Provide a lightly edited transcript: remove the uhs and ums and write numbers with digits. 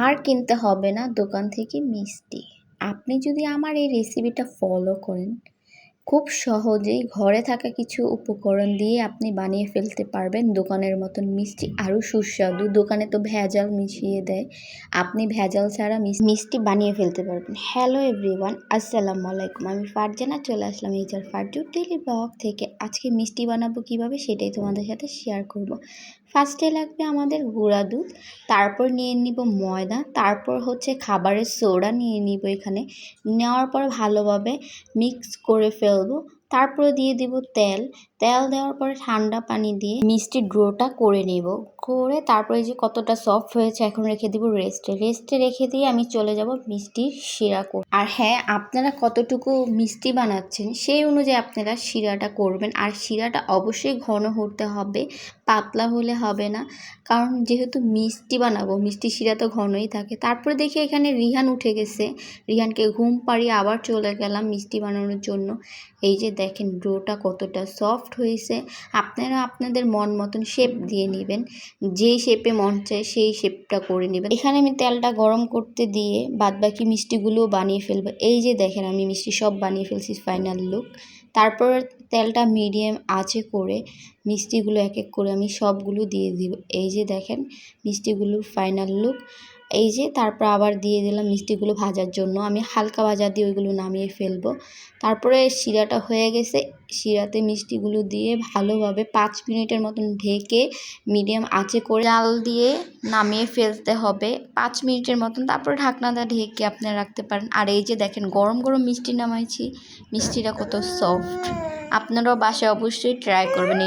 আর কিনতে হবে না দোকান থেকে মিষ্টি। আপনি যদি আমার এই রেসিপিটা ফলো করেন, খুব সহজেই ঘরে থাকা কিছু উপকরণ দিয়ে আপনি বানিয়ে ফেলতে পারবেন দোকানের মতন মিষ্টি, আরও সুস্বাদু। দোকানে তো ভেজাল মিশিয়ে দেয়, আপনি ভেজাল ছাড়া মিষ্টি বানিয়ে ফেলতে পারবেন। হ্যালো এভরিওয়ান, আসসালামু আলাইকুম। আমি ফারজানা চলে আসলাম এইচআর ফারজু ডেইলি ব্লগ থেকে। আজকে মিষ্টি বানাবো কিভাবে সেটাই তোমাদের সাথে শেয়ার করব। ফার্স্টে লাগবে আমাদের গুঁড়া দুধ, তারপর নিয়ে নিব ময়দা, তারপর হচ্ছে খাবারের সোডা নিয়ে নিব। এখানে নেওয়ার পর ভালোভাবে মিক্স করে ফেলবো। তারপরে দিয়ে দিব তেল। তেল দেওয়ার পরে ঠান্ডা পানি দিয়ে মিষ্টি ডোটা করে নেব। করে তারপরে যে কতটা সফট হয়েছে এখন রেখে দিব রেস্টে রেখে দিয়ে আমি চলে যাব মিষ্টির শিরা করতে। আর হ্যাঁ, আপনারা কতটুকু মিষ্টি বানাচ্ছেন সেই অনুযায়ী আপনারা শিরাটা করবেন। আর শিরাটা অবশ্যই ঘন হতে হবে, পাতলা হলে হবে না, কারণ যেহেতু মিষ্টি বানাবো, মিষ্টি শিরা তো ঘনই থাকে। তারপরে দেখি এখানে রিহান উঠে গেছে, রিহানকে ঘুম পাড়িয়ে আবার চলে গেলাম মিষ্টি বানানোর জন্য। এই যে দেখেন ডোটা কতটা সফট হয়েছে। আপনারা আপনাদের মন মতন শেপ দিয়ে নেবেন, যেই শেপে মন চায় সেই শেপটা করে নেবেন। এখানে আমি তেলটা গরম করতে দিয়ে বাদবাকি মিষ্টিগুলোও বানিয়ে ফেলবো। এই যে দেখেন আমি মিষ্টি সব বানিয়ে ফেলছি, ফাইনাল লুক। তারপর তেলটা মিডিয়াম আঁচে করে মিষ্টিগুলো এক এক করে আমি সবগুলো দিয়ে দিব। এই যে দেখেন মিষ্টিগুলোর ফাইনাল লুক। এই যে তারপর আবার দিয়ে দিলাম মিষ্টিগুলো ভাজার জন্য। আমি হালকা ভাজা দিয়ে ওইগুলো নামিয়ে ফেলবো। তারপরে শিরাটা হয়ে গেছে, শিরাতে মিষ্টিগুলো দিয়ে ভালোভাবে 5 মিনিটের মতন ঢেকে মিডিয়াম আঁচে করে জাল দিয়ে নামিয়ে ফেলতে হবে 5 মিনিটের মতন। তারপরে ঢাকনাটা ঢেকে আপনারা রাখতে পারেন। আর এই যে দেখেন গরম গরম মিষ্টি নামাইছি, মিষ্টিটা কত সফট। আপনারাও বাসায় অবশ্যই ট্রাই করবেন।